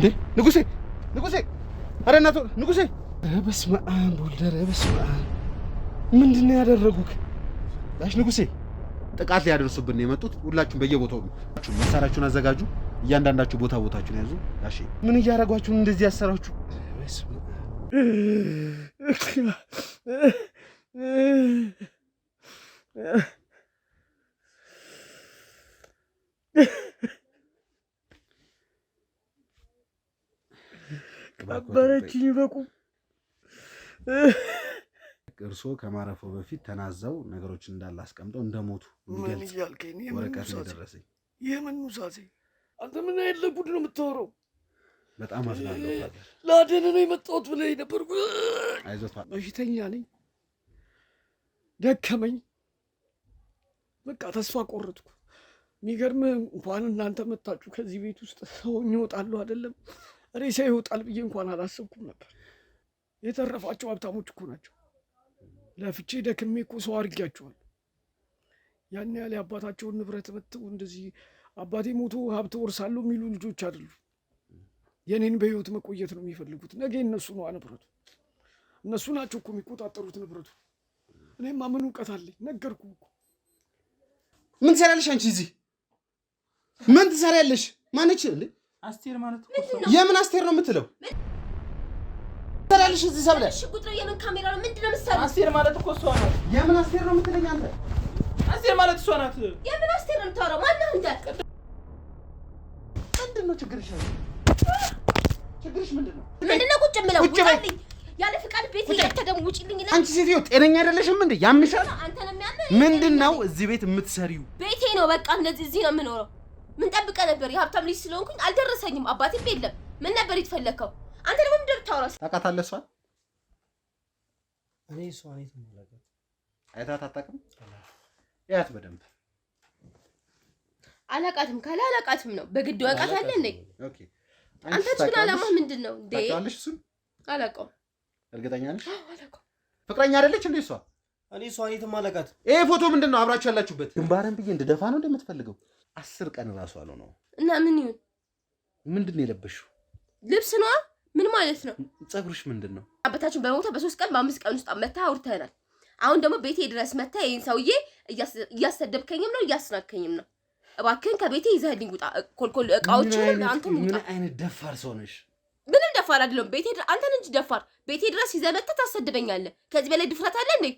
እንዴ ንጉሴ ኧረ እናቱ ንጉሴ በስመ አብ ወልደ በስመ አብ ምንድነው ያደረጉክ ጋሽ ንጉሴ ጥቃት ሊያደርሱብን ነው የመጡት ሁላችሁም በየቦታው መሳሪያችሁን አዘጋጁ እያንዳንዳችሁ ቦታችሁን ያዙ ጋሼ ምን እያደረጓችሁ እንደዚህ ያሰራችሁ በስመ ቀበረችኝ በቁም እርሶ ከማረፈው በፊት ተናዘው ነገሮችን እንዳለ አስቀምጠው እንደሞቱ ምን ይያልከኝ ወረቀት ነው ደረሰኝ የምን ሙሳሴ አንተ ምን አይደለ ጉድ ነው የምታወራው በጣም አዝናለሁ ፋዘር ላደነ ነው የመጣሁት ብለህ ነበር አይዞት በሽተኛ ነኝ ደከመኝ በቃ ተስፋ ቆረጥኩ የሚገርም እንኳን እናንተ መጣችሁ ከዚህ ቤት ውስጥ ሰው ይወጣሉ አይደለም ሬሳ ይወጣል ብዬ እንኳን አላሰብኩም ነበር የተረፋቸው ሀብታሞች እኮ ናቸው ለፍቼ ደክሜ እኮ ሰው አድርጊያቸዋል ያን ያለ አባታቸውን ንብረት መጥተው እንደዚህ አባቴ ሞቶ ሀብት ወርሳለሁ የሚሉ ልጆች አይደሉ የኔን በህይወት መቆየት ነው የሚፈልጉት ነገ እነሱ ነው ንብረቱ እነሱ ናቸው እኮ የሚቆጣጠሩት ንብረቱ እኔማ ምን እውቀት አለኝ ነገርኩህ እኮ ምን ትሰሪያለሽ አንቺ እዚህ ምን ትሰሪያለሽ ማነች እንዴ አስቴር ማለት የምን አስቴር ነው የምትለው ትሰሪያለሽ እዚህ ሰብለ እሺ ቁጥር የምን ካሜራ ነው ምንድነው የምትሰራው አስቴር ማለት እኮ እሷ ናት የምን አስቴር ነው የምትለኝ አንተ አስቴር ማለት እሷ ናት የምን አስቴር ነው የምታወራው ማነው እንደ ምንድነው ችግርሽ ምንድነው ቁጭ ብለው ውጪልኝ ያለ ፍቃድ ቤት እያተደም ውጪልኝ ይላል አንቺ ሴትዮ ጤነኛ አይደለሽም እንዴ ያምሻል አንተ ነው የሚያምር ምንድነው እዚህ ቤት የምትሰሪው ቤቴ ነው በቃ እንደዚህ እዚህ ነው የምኖረው ምን ጠብቀ ነበር የሀብታም ልጅ ስለሆንኩኝ አልደረሰኝም አባቴም የለም ምን ነበር ይተፈለከው አንተ ደግሞ ምንድነው ታወራው ታውቃታለህ እሷ እኔ እሷ ነኝ ተመለከተ አይታት አታውቅም ያት በደንብ አላቃትም ካለ አላቃትም ነው በግድ ወቃታለ እንዴ ኦኬ አንተ ግን አላማ ምንድነው እንዴ ታውቃለሽ እሱ አላቀው እርግጠኛ ነሽ አላቀው ፍቅረኛ አይደለች እንዴ እሷ እኔ እሷ ነኝ ተመለከተ ይሄ ፎቶ ምንድነው አብራችሁ ያላችሁበት ግንባርን ብዬ እንደደፋ ነው እንደምትፈልገው 10 ቀን ራሱ አለው ነው እና ምን ይሁን ምንድነው የለበሽው ልብስ ነው ምን ማለት ነው ፀጉርሽ ምንድነው አባታችን በሞተ በ3 ቀን በ5 ቀን ውስጥ መታ አውርተናል አሁን ደግሞ ቤቴ ድረስ መታ ይሄን ሰውዬ እያሰደብከኝም ነው እያስናከኝም ነው እባክህን ከቤቴ ይዘህልኝ ውጣ ኮልኮል እቃዎችን አንተ ምን አይነት ደፋር ሰው ነሽ ምንም ደፋር አይደለም ቤቴ አንተን እንጂ ደፋር ቤቴ ድረስ ይዘህ መተህ ታሰድበኛለህ ከዚህ በላይ ድፍረት አለ እንዴ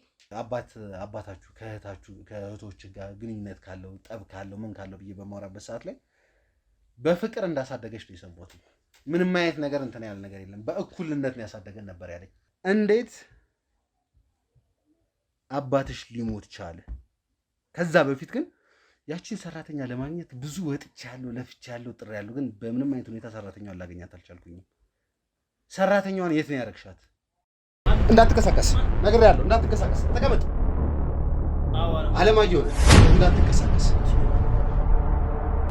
አባታችሁ ከእህቶች ጋር ግንኙነት ካለው ጠብ ካለው ምን ካለው ብዬ በማወራበት ሰዓት ላይ በፍቅር እንዳሳደገሽ ነው የሰማሁት ምንም አይነት ነገር እንትን ያለ ነገር የለም በእኩልነት ነው ያሳደገን ነበር ያለኝ እንዴት አባትሽ ሊሞት ቻለ ከዛ በፊት ግን ያቺን ሰራተኛ ለማግኘት ብዙ ወጥቻለሁ ለፍቻለሁ ጥሬያለሁ ግን በምንም አይነት ሁኔታ ሰራተኛዋን ላገኛት አልቻልኩኝም ሰራተኛዋን የት ነው ያረክሻት እንዳትከሳከስ ነግሬያለሁ እንዳትከሳከስ ተቀመጥ አለማየሁ እንዳትከሳከስ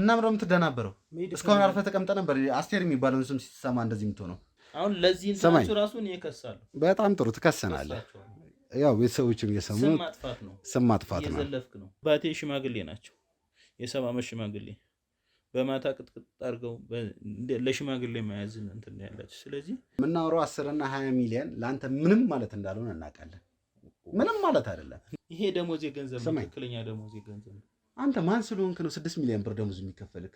እና ምንም ትደናበረው እስካሁን አርፈ ተቀምጠ ነበር አስቴር የሚባለውን ስም ሲሰማ እንደዚህ የምትሆነው አሁን ለዚህ እንትናችሁ ራሱን ይከሳሉ በጣም ጥሩ ትከሰናለህ ያው ቤተሰቦችም እየሰሙ ስም ማጥፋት ነው የዘለፍክ ነው ባቴ ሽማግሌ ናቸው የሰባ ዓመት ሽማግሌ በማታ ቅጥቅጥ አድርገው ለሽማግሌ መያዝን እንትን ያላችሁ ስለዚህ ምናወራው 10 እና 20 ሚሊዮን ለአንተ ምንም ማለት እንዳልሆነ እናውቃለን ምንም ማለት አይደለም ይሄ ደሞዝ የገንዘብ ነው ትክክለኛ ደሞዝ የገንዘብ ነው አንተ ማን ስለሆንክ ነው 6 ሚሊዮን ብር ደሞዝ የሚከፈልክ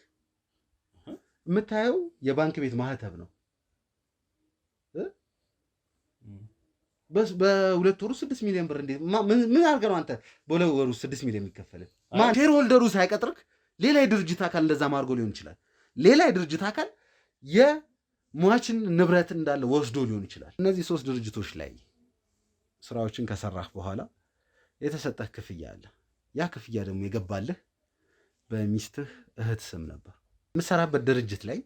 የምታየው የባንክ ቤት ማህተብ ነው በስ በሁለት ወሩ 6 ሚሊዮን ብር እንዴ ምን አድርገህ ነው አንተ በሁለት ወሩ 6 ሚሊዮን የሚከፈልህ ማን ሼር ሆልደሩ ሳይቀጥርክ ሌላ የድርጅት አካል እንደዛ ማርጎ ሊሆን ይችላል ሌላ የድርጅት አካል የሟችን ንብረት እንዳለ ወስዶ ሊሆን ይችላል እነዚህ 3 ድርጅቶች ላይ ስራዎችን ከሰራህ በኋላ የተሰጠህ ክፍያ አለ ያ ክፍያ ደግሞ የገባልህ በሚስትህ እህት ስም ነበር የምትሰራበት ድርጅት ላይ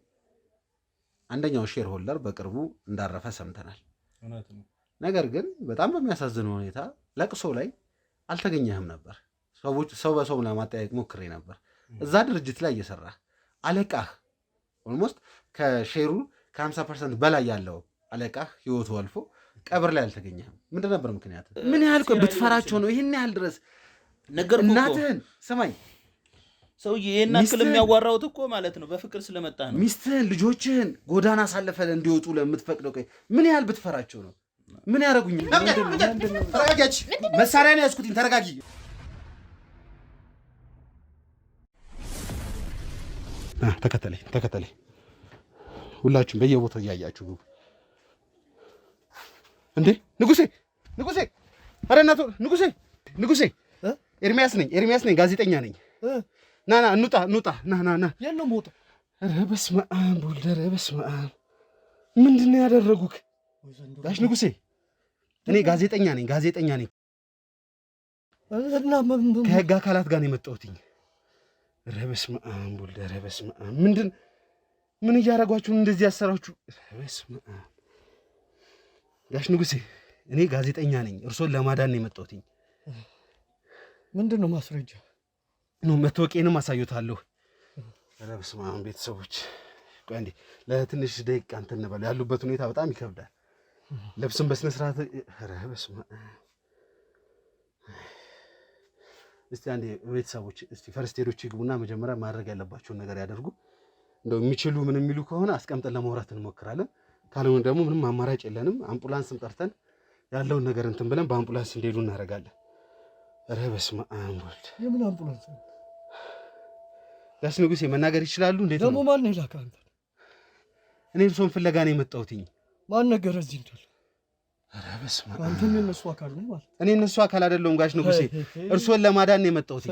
አንደኛው ሼር ሆልደር በቅርቡ እንዳረፈ ሰምተናል ነገር ግን በጣም በሚያሳዝን ሁኔታ ለቅሶ ላይ አልተገኘህም ነበር ሰው በሰው ለማጠያየቅ ሞክሬ ነበር እዛ ድርጅት ላይ እየሰራህ አለቃህ ኦልሞስት ከሼሩ ከ50% በላይ ያለው አለቃህ ህይወቱ አልፎ ቀብር ላይ አልተገኘህም ምንድን ነበር ምክንያት ምን ያህል ብትፈራቸው ነው ይሄን ያህል ድረስ እናትህን ስማኝ ሰውዬ ይሄን አክል የሚያዋራውት እኮ ማለት ነው በፍቅር ስለመጣ ነው። ሚስትህን ልጆችህን ጎዳና አሳልፈህ እንዲወጡ ለምትፈቅደው ቆይ ምን ያህል ብትፈራቸው ነው? ምን ያደርጉኝ? ተረጋጊ። መሳሪያ ነው ያዝኩትኝ። ተረጋጊ። ተከተለኝ። ሁላችሁም በየቦታው እያያችሁ እንዴ! ንጉሴ! ኧረ እናቶ ንጉሴ! ኤርሚያስ ነኝ፣ ጋዜጠኛ ነኝ። ና እንውጣ። ና። የት ነው የምወጣው? ኧረ በስመ አብ ወልድ፣ ኧረ በስመ አብ። ምንድን ነው ያደረጉክ? ጋሽ ንጉሴ፣ እኔ ጋዜጠኛ ነኝ። ከህግ አካላት ጋር ነው የመጣሁትኝ። ኧረ በስመ አብ ወልድ፣ ኧረ በስመ አብ። ምን እያደረጓችሁ እንደዚህ ያሰራችሁ? በስመ አብ። ጋሽ ንጉሴ፣ እኔ ጋዜጠኛ ነኝ። እርሶን ለማዳን ነው የመጣሁትኝ። ምንድን ነው ማስረጃ? መታወቂያንም አሳዩታለሁ። ኧረ በስመ አብ። ቤተሰቦች ቆይ አንዴ ለትንሽ ደቂቃ እንትን እንበል። ያሉበት ሁኔታ በጣም ይከብዳል። ልብስም በስነ ስርዓት። ኧረ በስመ አብ። እስቲ አንዴ ቤተሰቦች፣ እስቲ ፈርስት ኤዶች ይግቡና መጀመሪያ ማድረግ ያለባቸውን ነገር ያደርጉ። እንደው የሚችሉ ምን የሚሉ ከሆነ አስቀምጠን ለማውራት እንሞክራለን። ካልሆነ ደግሞ ምንም አማራጭ የለንም። አምቡላንስም ጠርተን ያለውን ነገር እንትን ብለን በአምቡላንስ እንዲሄዱ እናደርጋለን። ኧረ በስመ አብ ወልድ። የምን አምቡላንስ? ጋሽ ንጉሴ መናገር ይችላሉ? እንዴት ነው ደግሞ? ማን ይላካ? አንተ? እኔ እርሶን ፍለጋ ነው የመጣሁትኝ። ማን ነገር እዚህ እንዳለ? ኧረ በስመ አብ። አንተ የእነሱ አካል ነህ ማለት? እኔ እነሱ አካል አይደለሁም ጋሽ ንጉሴ፣ እርሶን ለማዳን ነው የመጣሁትኝ።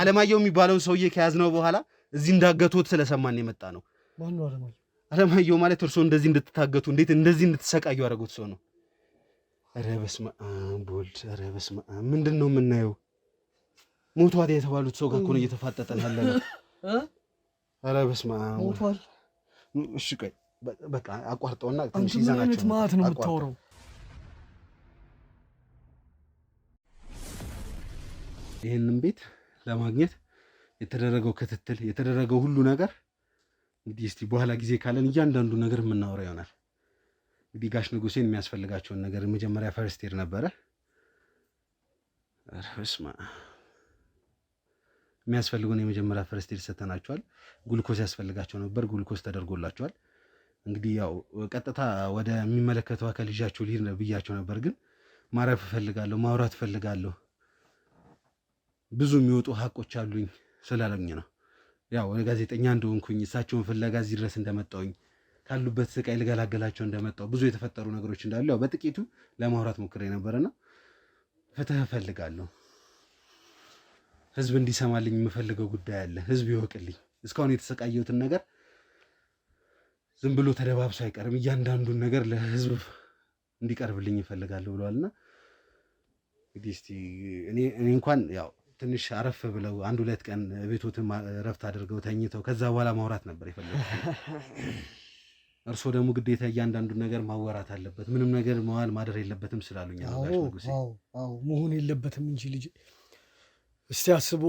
አለማየሁ የሚባለውን ሰውዬ ከያዝነው በኋላ እዚህ እንዳገቶት ስለሰማን የመጣ ነው። ማን ነው አለማየሁ? አለማየሁ ማለት እርሶ እንደዚህ እንድትታገቱ እንደዚህ እንድትሰቃዩ ያደረጉት ሰው ነው። ኧረ በስመ አብ ወልድ፣ ኧረ በስመ አብ። ምንድን ነው የምናየው? ሞቷል የተባሉት ሰው ጋር እኮ ነው እየተፋጠጠን ያለ ነው። ኧረ በስመ አብ ሞቷል። እሺ ቆይ በቃ አቋርጠውና ትንሽ ይዘናቸው ማለት ነው የምታወራው። ይህንን ቤት ለማግኘት የተደረገው ክትትል የተደረገው ሁሉ ነገር እንግዲህ እስቲ በኋላ ጊዜ ካለን እያንዳንዱ ነገር የምናወራ ይሆናል። እንግዲህ ጋሽ ንጉሴን የሚያስፈልጋቸውን ነገር መጀመሪያ ፈርስት ኤድ ነበረ። በስመ አብ። የሚያስፈልጉን የመጀመሪያ ፈርስት ኤድ ሰተናቸዋል። ጉልኮስ ያስፈልጋቸው ነበር፣ ጉልኮስ ተደርጎላቸዋል። እንግዲህ ያው ቀጥታ ወደ የሚመለከተው አካል ይዣቸው ልሂድ ብያቸው ነበር፣ ግን ማረፍ እፈልጋለሁ፣ ማውራት እፈልጋለሁ፣ ብዙ የሚወጡ ሀቆች አሉኝ ስላለኝ ነው። ያው ጋዜጠኛ እንደሆንኩኝ እሳቸውን ፍለጋ እዚህ ድረስ እንደመጣሁኝ ካሉበት ስቃይ ልገላገላቸው እንደመጣሁ ብዙ የተፈጠሩ ነገሮች እንዳሉ ያው በጥቂቱ ለማውራት ሞክሬ ነበርና ፍትህ እፈልጋለሁ። ህዝብ እንዲሰማልኝ የምፈልገው ጉዳይ አለ። ህዝብ ይወቅልኝ። እስካሁን የተሰቃየሁትን ነገር ዝም ብሎ ተደባብሶ አይቀርም። እያንዳንዱን ነገር ለህዝብ እንዲቀርብልኝ እፈልጋለሁ ብለዋልና እንግዲህ እስቲ እኔ እንኳን ያው ትንሽ አረፍ ብለው 1-2 ቀን ቤቶትን ረፍት አድርገው ተኝተው ከዛ በኋላ ማውራት ነበር የፈለጉት። እርሶ ደግሞ ግዴታ እያንዳንዱን ነገር ማወራት አለበት፣ ምንም ነገር መዋል ማደር የለበትም ስላሉኝ ነው ጋሽ ንጉሴ። አዎ መሆን የለበትም እንጂ ልጅ እስቲ አስቦ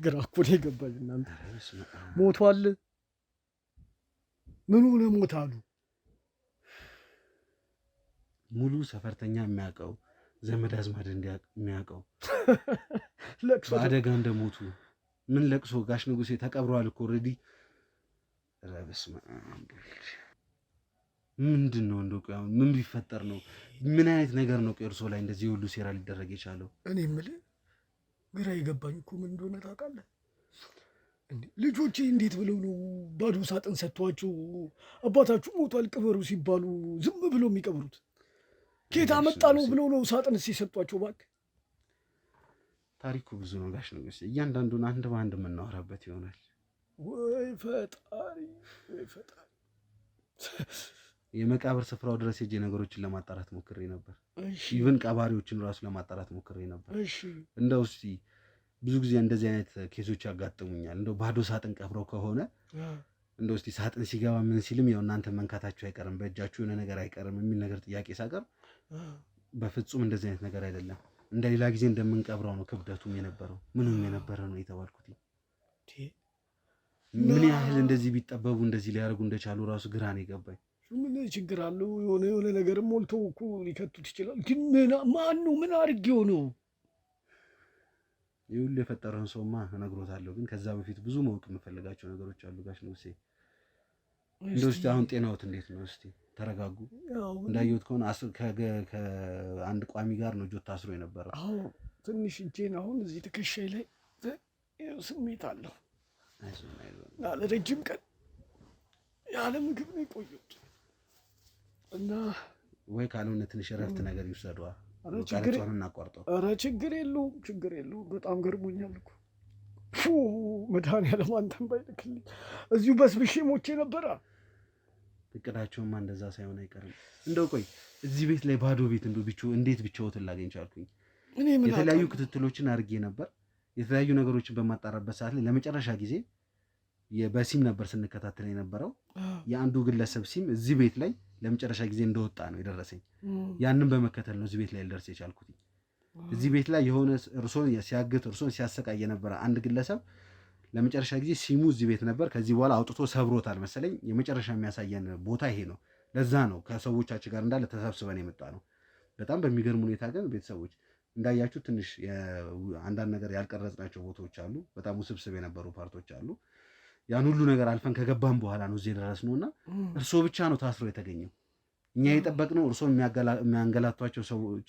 ግራ እኮ ነው የገባኝ። እናንተ ሞቷል። ምን ሆነ ሞት አሉ? ሙሉ ሰፈርተኛ የሚያውቀው ዘመድ አዝማድ የሚያውቀው በአደጋ እንደሞቱ ምን ለቅሶ ጋሽ ንጉሴ ተቀብረዋል እኮ ኦልሬዲ። ኧረ በስመ አብ። ምንድን ነው እንደው ቆይ ምን ቢፈጠር ነው? ምን አይነት ነገር ነው እርሶ ላይ እንደዚህ ሁሉ ሴራ ሊደረግ የቻለው? እኔ የምልህ ግራ የገባኝ እኮ ምን እንደሆነ ታውቃለህ? ልጆቼ እንዴት ብለው ነው ባዶ ሳጥን ሰጥቷቸው አባታችሁ ሞቷል ቅበሩ ሲባሉ ዝም ብለው የሚቀብሩት? ኬት አመጣ ነው ብለው ነው ሳጥን ሲሰጧቸው? እባክህ ታሪኩ ብዙ ነው ጋሽ ንጉሴ፣ እያንዳንዱን አንድ በአንድ የምናወራበት ይሆናል። ወይ ፈጣሪ፣ ወይ ፈጣሪ። የመቃብር ስፍራው ድረስ ሄጄ ነገሮችን ለማጣራት ሞክሬ ነበር። ኢቭን ቀባሪዎችን ራሱ ለማጣራት ሞክሬ ነበር። እንደው እስቲ ብዙ ጊዜ እንደዚህ አይነት ኬሶች ያጋጥሙኛል። እንደው ባዶ ሳጥን ቀብረው ከሆነ እንደው እስቲ ሳጥን ሲገባ ምን ሲልም ያው እናንተ መንካታችሁ አይቀርም፣ በእጃችሁ የሆነ ነገር አይቀርም የሚል ነገር ጥያቄ ሳቀርብ በፍጹም እንደዚህ አይነት ነገር አይደለም፣ እንደሌላ ጊዜ እንደምንቀብረው ነው ክብደቱም የነበረው ምንም የነበረ ነው የተባልኩት። ምን ያህል እንደዚህ ቢጠበቡ እንደዚህ ሊያደርጉ እንደቻሉ ራሱ ግራ ነው የገባኝ። ምን ችግር አለው? የሆነ ነገር ሞልተው እኮ ሊከቱት ይችላል። ግን ማን ነው ምን አድርጌው ነው? ይሁሉ የፈጠረውን ሰውማ እነግሮታለሁ። ግን ከዛ በፊት ብዙ ማወቅ የምፈልጋቸው ነገሮች አሉ ጋሽ ንጉሴ። እንደው እስቲ አሁን ጤናዎት እንዴት ነው? እስቲ ተረጋጉ። እንዳየሁት ከሆነ ከአንድ ቋሚ ጋር ነው እጆት ታስሮ የነበረው። አዎ ትንሽ እጄን አሁን እዚህ ትከሻዬ ላይ ስሜት አለው እና ለረጅም ቀን ያለ ምግብ ነው የቆየሁት እና ወይ ካልሆነ ትንሽ እረፍት ነገር ይውሰዷ። እናቋርጠው። ኧረ ችግር የለውም። በጣም ገርሞኛል እኮ መድኃኒዓለም አንተን ባይልክልኝ እዚሁ በስብሼ ሞቼ ነበረ። እቅዳቸውማ እንደዛ ሳይሆን አይቀርም። እንደው ቆይ እዚህ ቤት ላይ ባዶ ቤት እንዴት ብቻዎትን ላገኝ ቻልኩኝ? የተለያዩ ክትትሎችን አድርጌ ነበር። የተለያዩ ነገሮችን በማጣራበት ሰዓት ላይ ለመጨረሻ ጊዜ በሲም ነበር ስንከታተል የነበረው። የአንዱ ግለሰብ ሲም እዚህ ቤት ላይ ለመጨረሻ ጊዜ እንደወጣ ነው የደረሰኝ። ያንን በመከተል ነው እዚህ ቤት ላይ ልደርስ የቻልኩት። እዚህ ቤት ላይ የሆነ እርሶን ሲያሰቃይ የነበረ አንድ ግለሰብ ለመጨረሻ ጊዜ ሲሙ እዚህ ቤት ነበር። ከዚህ በኋላ አውጥቶ ሰብሮታል መሰለኝ። የመጨረሻ የሚያሳየን ቦታ ይሄ ነው። ለዛ ነው ከሰዎቻችን ጋር እንዳለ ተሰብስበን የመጣ ነው። በጣም በሚገርም ሁኔታ ግን ቤተሰቦች እንዳያችሁ ትንሽ አንዳንድ ነገር ያልቀረጽናቸው ቦታዎች አሉ። በጣም ውስብስብ የነበሩ ፓርቶች አሉ። ያን ሁሉ ነገር አልፈን ከገባን በኋላ ነው እዚህ የደረስነውና እርሶ ብቻ ነው ታስሮ የተገኘው። እኛ የጠበቅነው እርሶ የሚያንገላቷቸው ሰዎች፣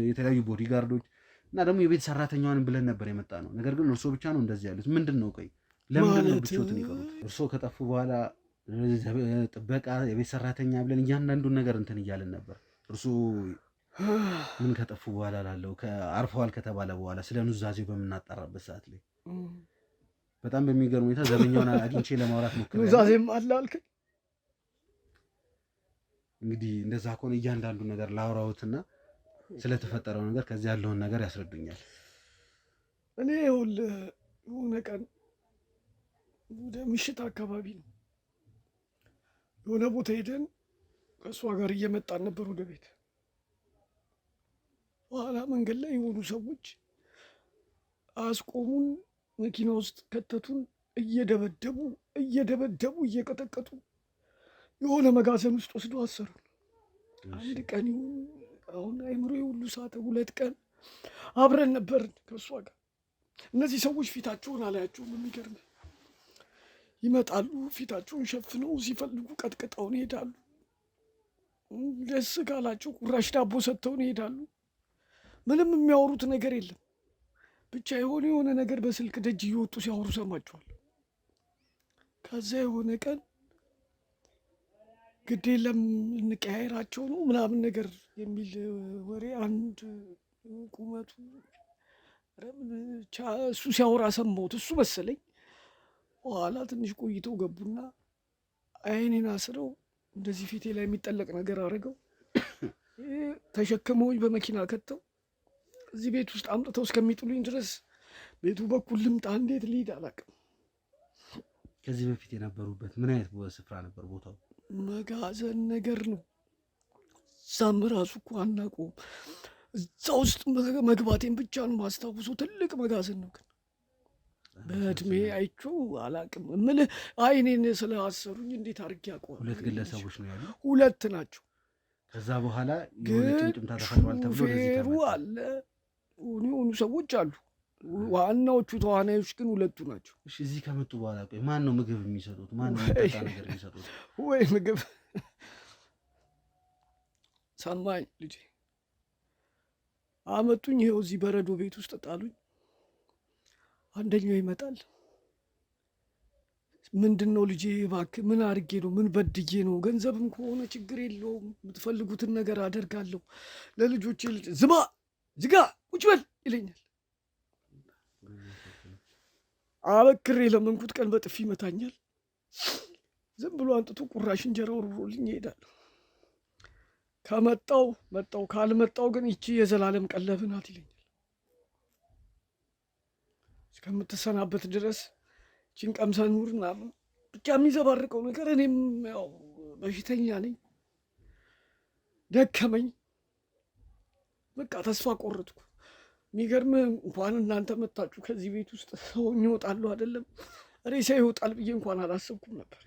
የተለያዩ ቦዲጋርዶች እና ደግሞ የቤት ሰራተኛዋን ብለን ነበር የመጣ ነው። ነገር ግን እርሶ ብቻ ነው እንደዚህ ያሉት። ምንድን ነው ቆይ ለምንድን ነው ብቻዎትን ይቀሩት? እርሶ ከጠፉ በኋላ ጥበቃ፣ የቤት ሰራተኛ ብለን እያንዳንዱን ነገር እንትን እያለን ነበር። እርሶ ምን ከጠፉ በኋላ ላለው አርፈዋል ከተባለ በኋላ ስለ ኑዛዜው በምናጣራበት ሰዓት ላይ በጣም በሚገርም ሁኔታ ዘበኛውን አግኝቼ ለማውራት ሞክሬያለሁ። ኑዛዜም አለ አልከኝ። እንግዲህ እንደዛ ከሆነ እያንዳንዱ ነገር ላውራዎትና ስለተፈጠረው ነገር ከዚህ ያለውን ነገር ያስረዱኛል። እኔ ይኸውልህ የሆነ ቀን ወደ ምሽት አካባቢ ነው የሆነ ቦታ ሄደን ከእሷ ጋር እየመጣን ነበር ወደ ቤት። በኋላ መንገድ ላይ የሆኑ ሰዎች አስቆሙን፣ መኪና ውስጥ ከተቱን፣ እየደበደቡ እየቀጠቀጡ የሆነ መጋዘን ውስጥ ወስዶ አሰሩን። አንድ ቀን ይሁን አሁን አይምሮዬ ሁሉ ሳተ። 2 ቀን አብረን ነበርን ከእሷ ጋር። እነዚህ ሰዎች ፊታቸውን አላያቸውም። የሚገርም ይመጣሉ፣ ፊታቸውን ሸፍነው ሲፈልጉ ቀጥቅጠውን ይሄዳሉ። ደስ ካላቸው ቁራሽ ዳቦ ሰጥተውን ይሄዳሉ። ምንም የሚያወሩት ነገር የለም። ብቻ የሆነ ነገር በስልክ ደጅ እየወጡ ሲያወሩ ሰማቸዋል። ከዛ የሆነ ቀን ግድ የለም እንቀያየራቸው ነው ምናምን ነገር የሚል ወሬ አንድ ቁመቱ እሱ ሲያወራ ሰማሁት። እሱ መሰለኝ። በኋላ ትንሽ ቆይተው ገቡና አይኔን አስረው እንደዚህ ፊቴ ላይ የሚጠለቅ ነገር አድርገው ተሸክመውኝ በመኪና ከተው እዚህ ቤት ውስጥ አምጥተው እስከሚጥሉኝ ድረስ ቤቱ በኩል ልምጣ እንዴት ልሂድ አላውቅም። ከዚህ በፊት የነበሩበት ምን አይነት ስፍራ ነበር ቦታው? መጋዘን ነገር ነው። እዛም ራሱ እኮ አናውቀውም። እዛ ውስጥ መግባቴን ብቻ ነው ማስታውሰው። ትልቅ መጋዘን ነው ግን በእድሜ አይቼው አላውቅም። እምልህ አይኔን ስለአሰሩኝ እንዴት አድርጌ አውቀዋለሁ? 2 ግለሰቦች ነው ያሉ? 2 ናቸው። ከዛ በኋላ የሆነ ጭምጭምታ ተፈጥሯል ተብሎ ሹፌሩ አለ፣ የሆኑ ሰዎች አሉ። ዋናዎቹ ተዋናዮች ግን 2 ናቸው። እሺ እዚህ ከመጡ በኋላ ቆይ ማን ነው ምግብ የሚሰጡት? ማን ነው የሚጠጣ ነገር የሚሰጡት? ወይ ምግብ ሰማኝ ልጄ። አመጡኝ፣ ይኸው እዚህ በረዶ ቤት ውስጥ ጣሉኝ። አንደኛው ይመጣል። ምንድን ነው ልጄ እባክህ ምን አድርጌ ነው? ምን በድዬ ነው? ገንዘብም ከሆነ ችግር የለውም የምትፈልጉትን ነገር አደርጋለሁ። ለልጆቼ ዝጋ ቁጭ በል ይለኛል። አበክሬ ለመንኩት ቀን በጥፊ ይመታኛል። ዝም ብሎ አንጥቶ ቁራሽ እንጀራ ወርውሮልኝ ይሄዳል። ከመጣው መጣው፣ ካልመጣው ግን ይቺ የዘላለም ቀለብ ናት ይለኛል። እስከምትሰናበት ድረስ ይቺን ቀምሰህ ኑር ምናምን ብቻ የሚዘባርቀው ነገር። እኔም ያው በሽተኛ ነኝ፣ ደከመኝ፣ በቃ ተስፋ ቆረጥኩ። የሚገርም እንኳን እናንተ መጣችሁ ከዚህ ቤት ውስጥ ሰው ይወጣሉ አይደለም ሬሳ ይወጣል ብዬ እንኳን አላሰብኩም ነበር።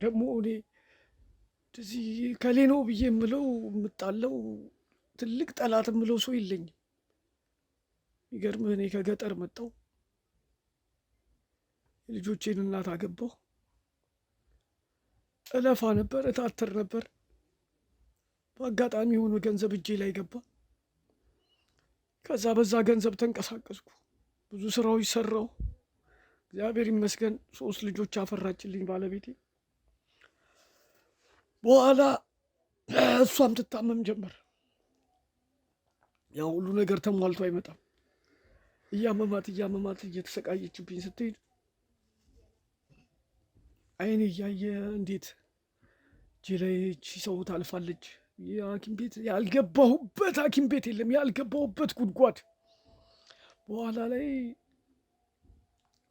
ደግሞ እኔ እዚህ ከሌ ነው ብዬ የምለው የምጣለው ትልቅ ጠላት የምለው ሰው የለኝም። ይገርምህ እኔ ከገጠር መጣሁ፣ የልጆቼን እናት አገባሁ። እለፋ ነበር፣ እታትር ነበር። በአጋጣሚ የሆነ ገንዘብ እጄ ላይ ገባ። ከዛ በዛ ገንዘብ ተንቀሳቀስኩ፣ ብዙ ስራዎች ሰራው። እግዚአብሔር ይመስገን 3 ልጆች አፈራችልኝ ባለቤቴ። በኋላ እሷም ትታመም ጀመር። ያው ሁሉ ነገር ተሟልቶ አይመጣም። እያመማት እየተሰቃየችብኝ ስትሄድ አይኔ እያየ እንዴት እጄ ላይ እቺ ሰው ታልፋለች። የሐኪም ቤት ያልገባሁበት ሐኪም ቤት የለም፣ ያልገባሁበት ጉድጓድ። በኋላ ላይ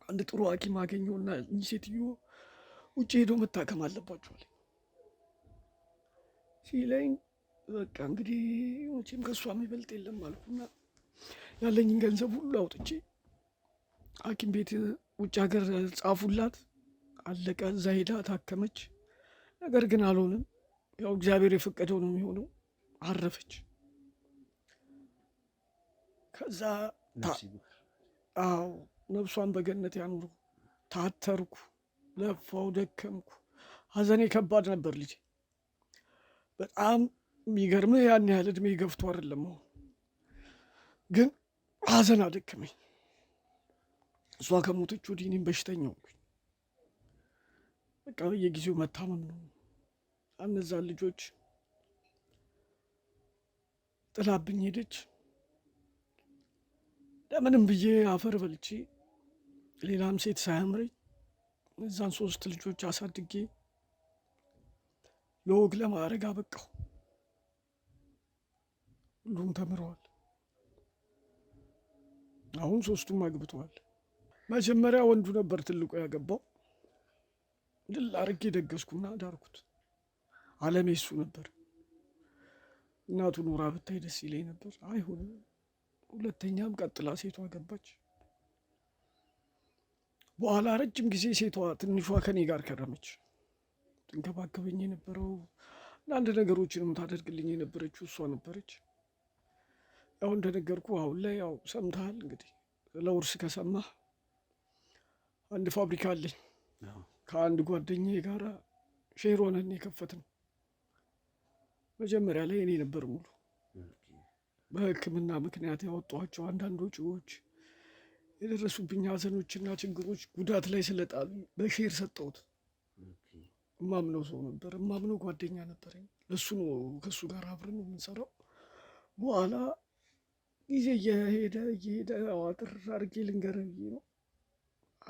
አንድ ጥሩ ሐኪም አገኘውና እኚህ ሴትዮ ውጭ ሄዶ መታከም አለባቸዋል ሲለኝ፣ በቃ እንግዲህ መቼም ከእሷ የሚበልጥ የለም አልኩና ያለኝን ገንዘብ ሁሉ አውጥቼ ሐኪም ቤት ውጭ ሀገር ጻፉላት። አለቀ። እዛ ሄዳ ታከመች። ነገር ግን አልሆንም። ያው እግዚአብሔር የፈቀደው ነው የሚሆነው። አረፈች። ከዛ አዎ ነፍሷን በገነት ያኑሩ። ታተርኩ፣ ለፋው፣ ደከምኩ። ሀዘኔ ከባድ ነበር ልጄ። በጣም የሚገርምህ ያን ያህል እድሜ ገፍቶ አይደለም አሁን፣ ግን ሀዘን አደከመኝ። እሷ ከሞተች ወዲህ እኔም በሽተኛ ሆንኩኝ። በቃ በየጊዜው መታመም ነው። እነዛን ልጆች ጥላብኝ ሄደች። ለምንም ብዬ አፈር በልቼ ሌላም ሴት ሳያምረኝ እዛን 3 ልጆች አሳድጌ ለወግ ለማዕረግ አበቃሁ። ሁሉም ተምረዋል። አሁን 3ቱም አግብተዋል። መጀመሪያ ወንዱ ነበር ትልቁ ያገባው። ድል አርጌ ደገስኩና ዳርኩት። አለሜ እሱ ነበር። እናቱ ኖራ ብታይ ደስ ይለኝ ነበር። አይሆንም። ሁለተኛም ቀጥላ ሴቷ ገባች። በኋላ ረጅም ጊዜ ሴቷ ትንሿ ከኔ ጋር ከረመች። ትንከባከበኝ የነበረው አንዳንድ ነገሮችንም ታደርግልኝ የነበረችው እሷ ነበረች። ያው እንደነገርኩ አሁን ላይ ያው ሰምተሃል እንግዲህ ለውርስ ከሰማህ አንድ ፋብሪካ አለኝ። ከአንድ ጓደኛዬ ጋር ሼር ሆነን የከፈትነው። መጀመሪያ ላይ እኔ ነበር ሙሉ። በሕክምና ምክንያት ያወጣኋቸው አንዳንድ ወጪዎች፣ የደረሱብኝ ሀዘኖችና ችግሮች ጉዳት ላይ ስለጣሉ በሼር ሰጠሁት። እማምነው ሰው ነበር፣ እማምነው ጓደኛ ነበረኝ። ለሱ ነው ከእሱ ጋር አብረን ነው የምንሰራው። በኋላ ጊዜ እየሄደ አዋጥር አድርጌ ልንገርህ ብዬ ነው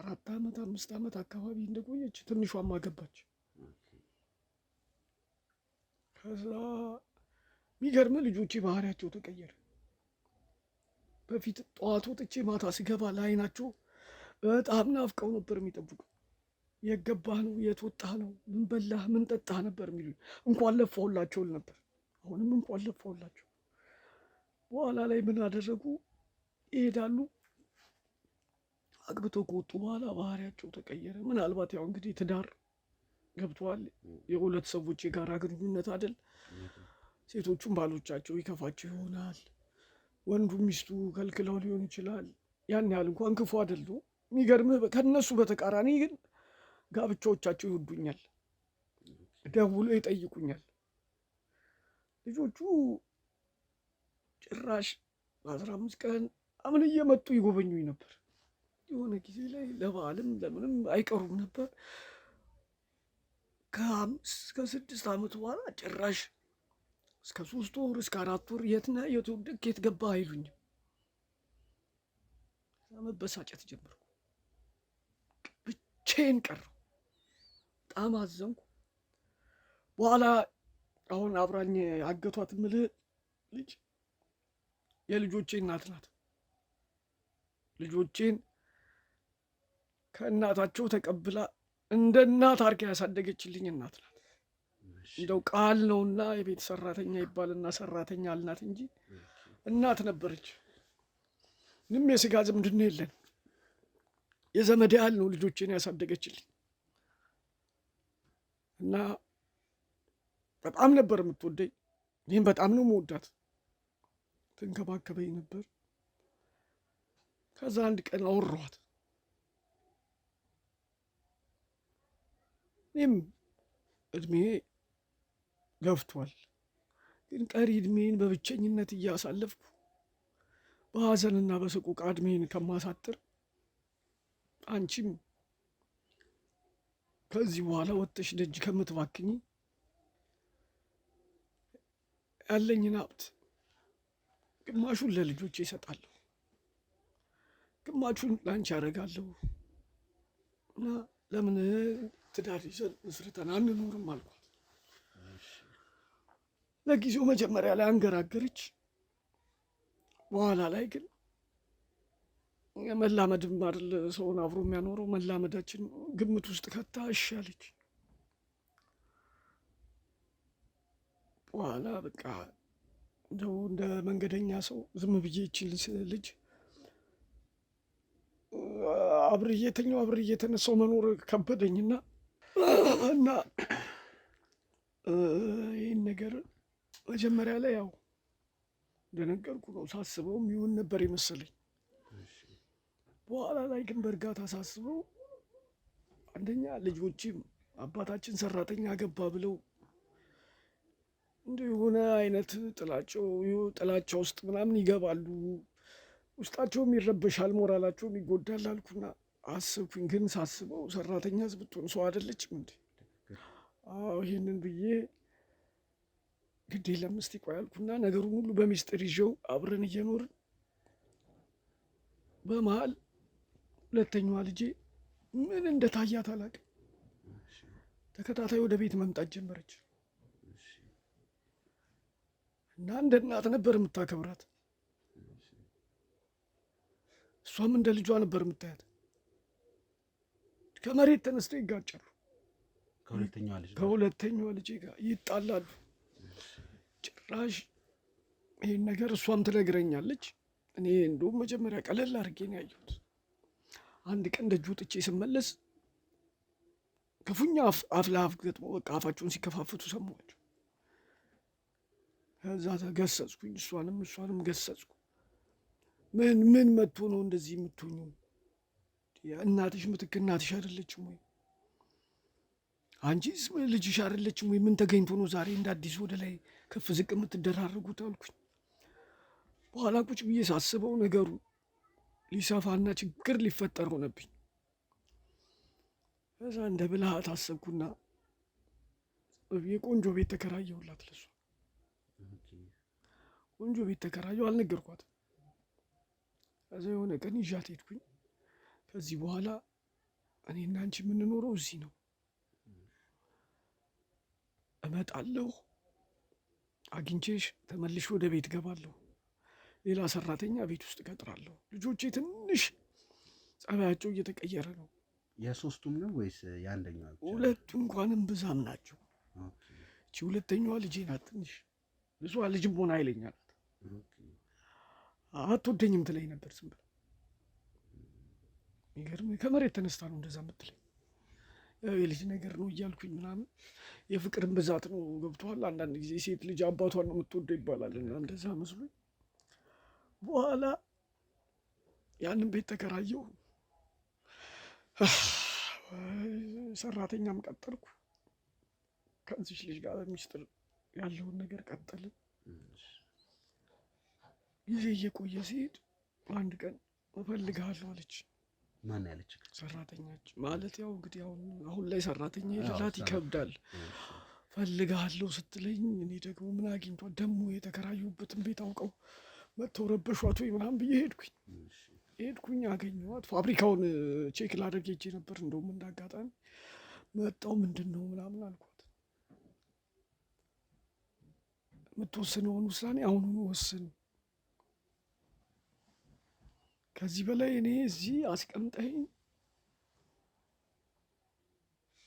4 ዓመት 5 ዓመት አካባቢ እንደቆየች ትንሿም አገባች። ከዛ የሚገርም ልጆቼ ባህሪያቸው ተቀየረ። በፊት ጠዋት ወጥቼ ማታ ስገባ ለዓይናቸው በጣም ናፍቀው ነበር የሚጠብቁ። የት ገባህ ነው፣ የት ወጣህ ነው፣ ምን በላህ፣ ምን ጠጣህ ነበር የሚሉኝ። እንኳን ለፋሁላቸው ነበር። አሁንም እንኳን ለፋሁላቸው። በኋላ ላይ ምን አደረጉ? ይሄዳሉ። አግብተው ከወጡ በኋላ ባህሪያቸው ተቀየረ። ምናልባት ያው እንግዲህ ትዳር ገብተዋል። የሁለት ሰዎች የጋራ ግንኙነት አይደል? ሴቶቹም ባሎቻቸው ይከፋቸው ይሆናል፣ ወንዱ ሚስቱ ከልክለው ሊሆን ይችላል። ያን ያህል እንኳን ክፉ አይደሉ። የሚገርምህ ከነሱ በተቃራኒ ግን ጋብቻዎቻቸው ይወዱኛል፣ ደውሎ ይጠይቁኛል። ልጆቹ ጭራሽ በ15 ቀን አምን እየመጡ ይጎበኙኝ ነበር። የሆነ ጊዜ ላይ ለበዓልም ለምንም አይቀሩም ነበር። ከ6 ዓመት በኋላ ጭራሽ እስከ 3 ወር እስከ 4 ወር የት ነህ የት ወደክ የት ገባህ አይሉኝም። መበሳጨት ጀመርኩ። ብቻዬን ቀረሁ። በጣም አዘንኩ። በኋላ አሁን አብራኝ አገቷት ምልህ ልጅ የልጆቼ እናት ናት። ልጆቼን ከእናታቸው ተቀብላ እንደ እናት አድርጋ ያሳደገችልኝ እናት ናት። እንደው ቃል ነውና የቤት ሰራተኛ ይባልና ሰራተኛ አልናት እንጂ እናት ነበረች። ምንም የስጋ ዝምድና የለን። የዘመድ ያህል ነው ልጆቼን ያሳደገችልኝ እና በጣም ነበር የምትወደኝ። ይህም በጣም ነው መወዳት። ትንከባከበኝ ነበር። ከዛ አንድ ቀን አወራኋት። እኔም እድሜ ገፍቷል፣ ግን ቀሪ እድሜን በብቸኝነት እያሳለፍኩ በሐዘንና በሰቆቃ እድሜን ከማሳጥር አንቺም ከዚህ በኋላ ወጥተሽ ደጅ ከምትባክኝ ያለኝን ሀብት ግማሹን ለልጆቼ እሰጣለሁ፣ ግማሹን ለአንቺ ያደርጋለሁ እና ለምን ትዳር ይዘን መስርተን አንኖርም አልኳት። ለጊዜው መጀመሪያ ላይ አንገራገረች። በኋላ ላይ ግን መላመድም አይደል ሰውን አብሮ የሚያኖረው፣ መላመዳችን ግምት ውስጥ ከታ እሺ አለች። በኋላ በቃ እንደው እንደ መንገደኛ ሰው ዝም ብዬ ይችል ልጅ አብሬ እየተነሳው መኖር ከበደኝና እና ይህን ነገር መጀመሪያ ላይ ያው እንደነገርኩ ነው ሳስበውም ይሁን ነበር የመሰለኝ። በኋላ ላይ ግን በእርጋታ ሳስበው አንደኛ ልጆችም አባታችን ሰራተኛ ገባ ብለው እንደ የሆነ አይነት ጥላቻ ውስጥ ምናምን ይገባሉ፣ ውስጣቸውም ይረበሻል፣ ሞራላቸውም ይጎዳል አልኩና አስብኩኝ። ግን ሳስበው ሰራተኛ ብትሆን ሰው አይደለችም እንዴ? አዎ ይሄንን ብዬ ግድ የለም እስቲ ቆይ አልኩና ነገሩን ሁሉ በሚስጥር ይዤው አብረን እየኖርን በመሀል ሁለተኛዋ ልጄ ምን እንደታያት አላውቅም፣ ተከታታይ ወደ ቤት መምጣት ጀመረች እና እንደ እናት ነበር የምታከብራት። እሷም እንደ ልጇ ነበር የምታያት። ከመሬት ተነስተው ይጋጫሉ። ከሁለተኛዋ ልጄ ጋር ይጣላሉ። ጭራሽ ይህን ነገር እሷም ትነግረኛለች። እኔ እንደውም መጀመሪያ ቀለል አድርጌ ነው ያየሁት። አንድ ቀን ደጅ ወጥቼ ስመለስ ክፉኛ አፍ ለአፍ ገጥሞ በቃ አፋቸውን ሲከፋፍቱ ሰማኋቸው። ከዛ ተገሰጽኩኝ፣ እሷንም ገሰጽኩ። ምን መጥቶ ነው እንደዚህ የምትሆኙ? እናትሽ ምትክ እናትሽ አይደለችም ወይ? አንቺስ ልጅሽ አይደለችም ወይ? ምን ተገኝቶ ነው ዛሬ እንደ አዲስ ወደ ላይ ከፍ ዝቅ የምትደራረጉት አልኩኝ። በኋላ ቁጭ ብዬ ሳስበው ነገሩ ሊሰፋና ችግር ሊፈጠር ሆነብኝ። ከዛ እንደ ብልሃት አሰብኩና የቆንጆ ቤት ተከራየሁላት። ለሷ ቆንጆ ቤት ተከራየሁ፣ አልነገርኳትም። ከዛ የሆነ ቀን ይዣት ሄድኩኝ። ከዚህ በኋላ እኔና አንቺ የምንኖረው እዚህ ነው፣ እመጣለሁ፣ አግኝቼሽ ተመልሼ ወደ ቤት ገባለሁ፣ ሌላ ሰራተኛ ቤት ውስጥ እቀጥራለሁ። ልጆቼ ትንሽ ጸባያቸው እየተቀየረ ነው። የሶስቱም ነው ወይስ የአንደኛዋ? ሁለቱ እንኳንም ብዛም ናቸው። እቺ ሁለተኛዋ ልጄ ናት ትንሽ። እሷ ልጅም ሆነ ኃይለኛ ናት። አትወደኝም ትለኝ ነበር ዝም ብላ። የሚገርምህ ከመሬት ተነስታ ነው እንደዛ የምትለኝ። ያው የልጅ ነገር ነው እያልኩኝ ምናምን የፍቅርን ብዛት ነው ገብቶሃል። አንዳንድ ጊዜ ሴት ልጅ አባቷን ነው የምትወደው ይባላል እና እንደዛ መስሎኝ በኋላ ያንን ቤት ተከራየሁ። ሰራተኛም ቀጠርኩ። ከዚች ልጅ ጋር በሚስጥር ያለውን ነገር ቀጠልን። ጊዜ እየቆየ ሲሄድ አንድ ቀን እፈልግሃለሁ አለች። ማን ያለች? ሰራተኛች ማለት ያው እንግዲህ አሁን ላይ ሰራተኛ ይላላት ይከብዳል። ፈልግሃለሁ ስትለኝ እኔ ደግሞ ምን አግኝቷት ደግሞ የተከራዩበትን ቤት አውቀው መጥተው ረበሿት ወይ ምናምን ብዬ ሄድኩኝ። አገኘኋት። ፋብሪካውን ቼክ ላደርግ ሄጄ ነበር። እንደውም እንዳጋጣሚ መጣው። ምንድን ነው ምናምን አልኳት። የምትወስነውን ውሳኔ አሁኑኑ ወስን። ከዚህ በላይ እኔ እዚህ አስቀምጠኝ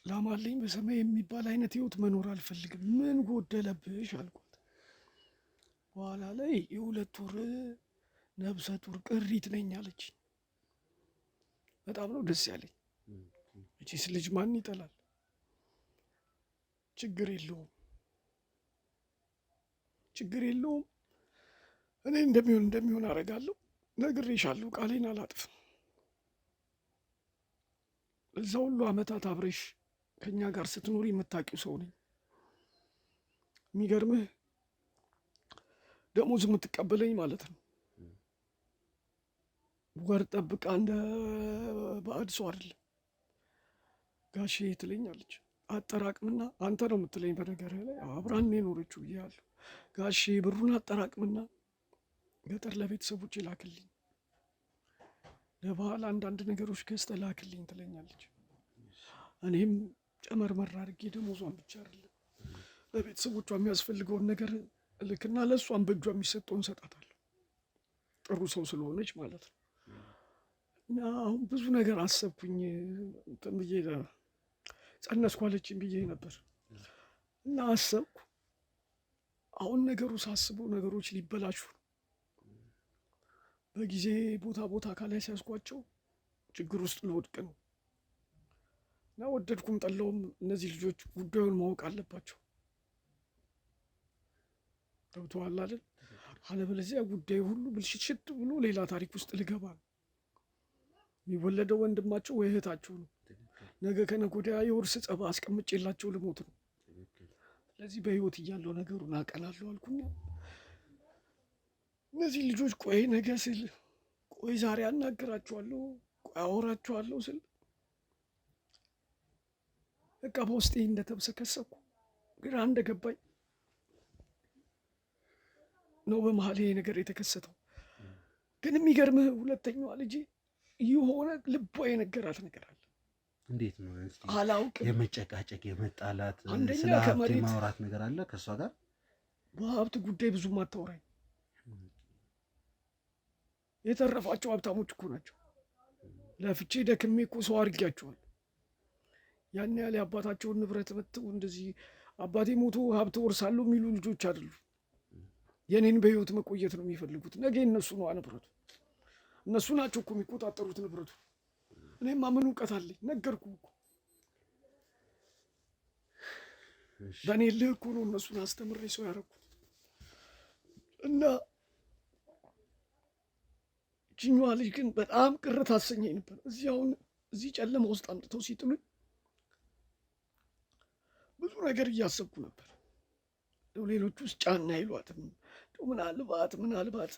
ላማለኝ በሰማይ የሚባል አይነት ህይወት መኖር አልፈልግም። ምን ጎደለብሽ አልኳት። በኋላ ላይ የ2 ወር ነብሰ ጡር ቅሪት ነኝ አለች። በጣም ነው ደስ ያለኝ። እቺስ ልጅ ማን ይጠላል? ችግር የለውም እኔ እንደሚሆን አደርጋለሁ። ነግሬሻለሁ፣ ቃሌን አላጥፍም። እዛ ሁሉ ዓመታት አብረሽ ከእኛ ጋር ስትኖሪ የምታውቂው ሰው ነኝ። የሚገርምህ ደሞዝ የምትቀበለኝ ማለት ነው ወር ጠብቃ እንደ ባዕድ ሰው አይደለም። ጋሼ ትለኛለች አጠራቅምና፣ አንተ ነው የምትለኝ በነገርህ ላይ አብራን የኖረችው ብያለሁ። ጋሼ ብሩን አጠራቅምና ገጠር ለቤተሰቦች ላክልኝ፣ ለበዓል አንዳንድ ነገሮች ገዝተህ ላክልኝ ትለኛለች። እኔም ጨመርመር አድርጌ ደሞዟን ብቻ አይደለም ለቤተሰቦቿ የሚያስፈልገውን ነገር ልክና ለእሷን በእጇ የሚሰጠውን ሰጣታለሁ። ጥሩ ሰው ስለሆነች ማለት ነው። እና አሁን ብዙ ነገር አሰብኩኝ። እንትን ብዬ ጸነስኩ አለችኝ ብዬ ነበር እና አሰብኩ። አሁን ነገሩ ሳስበው ነገሮች ሊበላሹ በጊዜ ቦታ ካላይ ሲያስኳቸው ችግር ውስጥ ለውድቅ ነው እና ወደድኩም ጠላውም እነዚህ ልጆች ጉዳዩን ማወቅ አለባቸው። ገብቶሃል አይደል? አለበለዚያ ጉዳዩ ሁሉ ብልሽት ብሎ ሌላ ታሪክ ውስጥ ልገባ ነው። የሚወለደው ወንድማቸው ወይ እህታቸው ነው። ነገ ከነገ ወዲያ የውርስ ጸባ አስቀምጬላቸው ልሞት ነው። ስለዚህ በህይወት እያለው ነገሩን አቀላለሁ አልኩና እነዚህ ልጆች ቆይ ነገ ስል ቆይ ዛሬ አናግራቸዋለሁ ቆይ አወራቸዋለሁ ስል በቃ በውስጤ እንደተብሰከሰኩ ግራ እንደገባኝ ነው በመሀል ይሄ ነገር የተከሰተው። ግን የሚገርምህ ሁለተኛዋ ልጄ የሆነ ልቧ የነገራት ነገር አለ። እንዴት ነው? አላውቅም። የመጨቃጨቅ የመጣላት አንደኛ ስለ ሀብት ከመሬት የማውራት ነገር አለ ከእሷ ጋር። በሀብት ጉዳይ ብዙም አታወራኝ። የተረፋቸው ሀብታሞች እኮ ናቸው። ለፍቼ ደክሜ እኮ ሰው አድርጊያቸዋል። ያን ያህል የአባታቸውን ንብረት መጥተው እንደዚህ አባቴ ሞቶ ሀብት ወርሳለሁ የሚሉ ልጆች አይደሉ። የኔን በህይወት መቆየት ነው የሚፈልጉት። ነገ እነሱ ነው ንብረቱ። እነሱ ናቸው እኮ የሚቆጣጠሩት ንብረቱ። እኔማ ምን እውቀት አለኝ? ነገርኩህ እኮ በእኔ ልህ እኮ ነው እነሱን አስተምሬ ሰው ያደረኩት። እና ይችኛዋ ልጅ ግን በጣም ቅር ታሰኘኝ ነበር። እዚህ ጨለማ ውስጥ አምጥተው ሲጥሉኝ ብዙ ነገር እያሰብኩ ነበር። ሌሎች ውስጥ ጫና አይሏትም። ምናልባት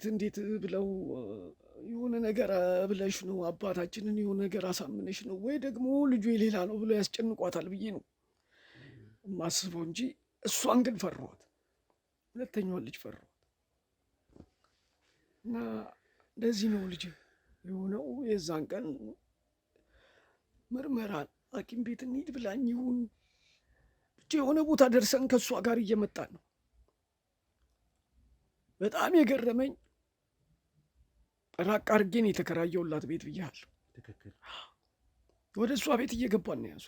እንዴት ብለው የሆነ ነገር ብለሽ ነው አባታችንን የሆነ ነገር አሳምነሽ ነው ወይ ደግሞ ልጁ የሌላ ነው ብለው ያስጨንቋታል ብዬ ነው የማስበው እንጂ እሷን ግን ፈሯት። ሁለተኛዋን ልጅ ፈሯት። እና እንደዚህ ነው ልጅ የሆነው። የዛን ቀን ምርመራን ሐኪም ቤት እንሂድ ብላኝ ይሁን ብቻ የሆነ ቦታ ደርሰን ከእሷ ጋር እየመጣን ነው። በጣም የገረመኝ ራቅ አድርጌን የተከራየውላት ቤት ብያለሁ። ወደ እሷ ቤት እየገባን ነው ያዙ።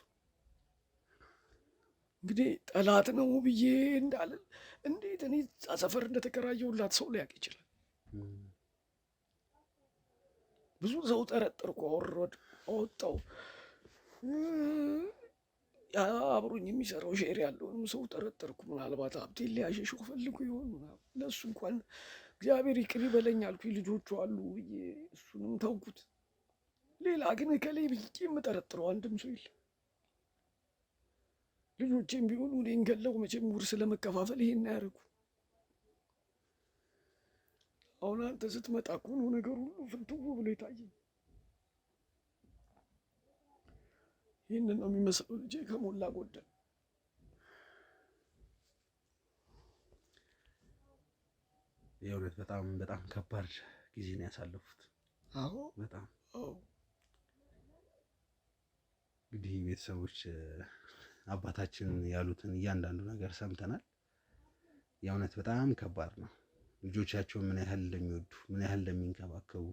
እንግዲህ ጠላት ነው ብዬ እንዳለን እንዴት እኔ ሰፈር እንደተከራየውላት ሰው ሊያውቅ ይችላል? ብዙ ሰው ጠረጠርኩ፣ አወጣው። አብሮኝ የሚሰራው ሼር ያለውንም ሰው ጠረጠርኩ። ምናልባት ሀብቴን ሊያሸሸው ፈልጉ ይሆን? ለእሱ እንኳን እግዚአብሔር ይቅር ይበለኝ አልኩኝ። ልጆቹ አሉ ብዬ እሱንም ተውኩት። ሌላ ግን ከላይ ብዬ የምጠረጥረው አንድም ሰው የለም። ልጆቼም ቢሆኑ እኔን ገለው መቼም ውርስ ለመከፋፈል ይሄን ያደርጉ። አሁን አንተ ስትመጣ እኮ ነው ነገር ሁሉ ፍንትው ብሎ የታየኝ። ይህንን ነው የሚመስለው ልጄ ከሞላ ጎደል። የእውነት በጣም ከባድ ጊዜ ነው ያሳለፉት። አዎ በጣም እንግዲህ ቤተሰቦች አባታችን ያሉትን እያንዳንዱ ነገር ሰምተናል። የእውነት በጣም ከባድ ነው። ልጆቻቸውን ምን ያህል እንደሚወዱ፣ ምን ያህል እንደሚንከባከቡ፣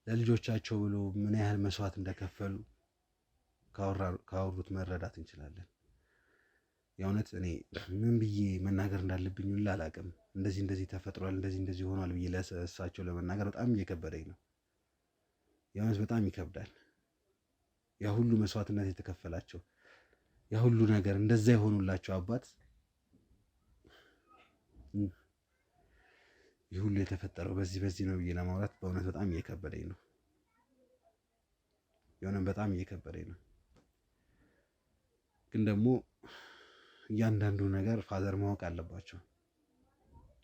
ለልጆቻቸው ብሎ ምን ያህል መስዋዕት እንደከፈሉ ካወሩት መረዳት እንችላለን። የእውነት እኔ ምን ብዬ መናገር እንዳለብኝ ሁላ አላውቅም። እንደዚህ ተፈጥሯል፣ እንደዚህ ሆኗል ብዬ ለእሳቸው ለመናገር በጣም እየከበደኝ ነው። የእውነት በጣም ይከብዳል። ያ ሁሉ መስዋዕትነት የተከፈላቸው ያ ሁሉ ነገር እንደዛ የሆኑላቸው አባት ይህ ሁሉ የተፈጠረው በዚህ ነው ብዬ ለማውራት በእውነት በጣም እየከበደኝ ነው። የሆነም በጣም እየከበደኝ ነው። ግን ደግሞ እያንዳንዱ ነገር ፋዘር ማወቅ አለባቸው።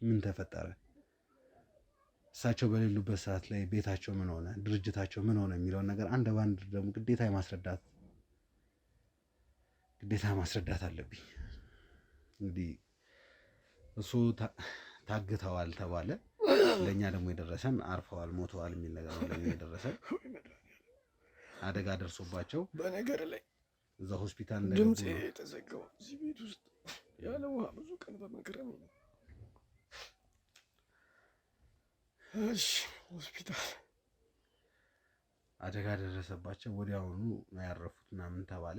ምን ተፈጠረ? እሳቸው በሌሉበት ሰዓት ላይ ቤታቸው ምን ሆነ፣ ድርጅታቸው ምን ሆነ የሚለውን ነገር አንድ ባንድ ደግሞ ግዴታ ማስረዳት አለብኝ። እንግዲህ እሱ ታግተዋል ተባለ፣ ለእኛ ደግሞ የደረሰን አርፈዋል፣ ሞተዋል የሚል ነገር ነው። ለእኛ የደረሰን አደጋ ደርሶባቸው በነገር ላይ እዛ ሆስፒታል ድምፅ የተዘጋው እዚህ ቤት ውስጥ ያለ ውሃ ብዙ ቀን በመግረም ነው። እሺ ሆስፒታል አደጋ ደረሰባቸው። ወዲያውኑ ነው ያረፉት ምናምን ተባለ።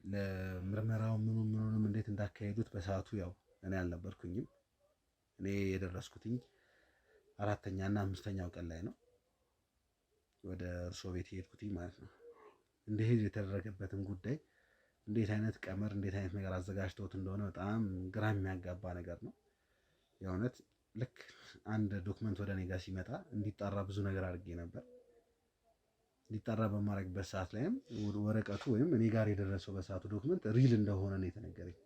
ለምርመራው ምኑንም እንዴት እንዳካሄዱት በሰዓቱ ያው እኔ አልነበርኩኝም። እኔ የደረስኩትኝ 4ኛ እና 5ኛው ቀን ላይ ነው ወደ እርሶ ቤት የሄድኩትኝ ማለት ነው። እንዲሄድ የተደረገበትን ጉዳይ እንዴት አይነት ቀመር እንዴት አይነት ነገር አዘጋጅተውት እንደሆነ በጣም ግራ የሚያጋባ ነገር ነው የእውነት። ልክ አንድ ዶክመንት ወደ እኔ ጋር ሲመጣ እንዲጣራ ብዙ ነገር አድርጌ ነበር። እንዲጣራ በማድረግበት ሰዓት ላይም ወረቀቱ ወይም እኔ ጋር የደረሰው በሰዓቱ ዶክመንት ሪል እንደሆነ ነው የተነገረኝ።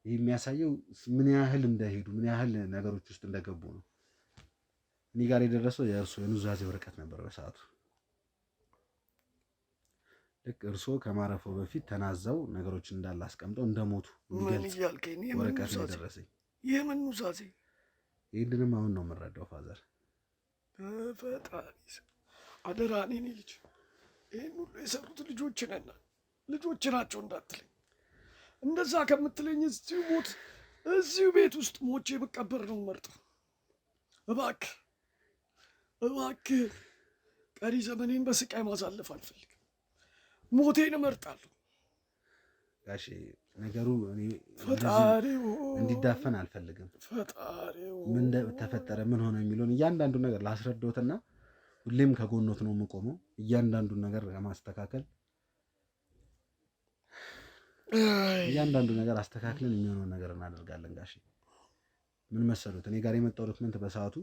ይህ የሚያሳየው ምን ያህል እንደሄዱ ምን ያህል ነገሮች ውስጥ እንደገቡ ነው። እኔ ጋር የደረሰው የእርሶ የኑዛዜ ወረቀት ነበር በሰዓቱ። ልክ እርሶ ከማረፈው በፊት ተናዘው ነገሮችን እንዳለ አስቀምጠው እንደሞቱ የሚገልጽ ወረቀት ነው የደረሰኝ። የምን ኑዛዜ? ይህንንም አሁን ነው የምንረዳው ፋዘር። በፈጣሪ አደራ እኔ ልጅ ይህን ሁሉ የሰሩት ልጆች ናቸው እንዳትለኝ። እንደዛ ከምትለኝ እዚሁ ቤት ውስጥ ሞቼ ብቀበር ነው መርጠው። እባክህ ቀሪ ዘመኔን በስቃይ ማሳለፍ አልፈልግም። ሞቴን እመርጣለሁ። ጋሼ ነገሩ እኔ ፈጣሪው እንዲዳፈን አልፈልግም። ምን ተፈጠረ ምን ሆነ የሚለውን እያንዳንዱ ነገር ላስረዳዎትና ሁሌም ከጎኖት ነው የምቆመው። እያንዳንዱን ነገር ለማስተካከል እያንዳንዱ ነገር አስተካክለን የሚሆነውን ነገር እናደርጋለን። ጋሼ ምን መሰሉት፣ እኔ ጋር የመጣው ዶክመንት በሰዓቱ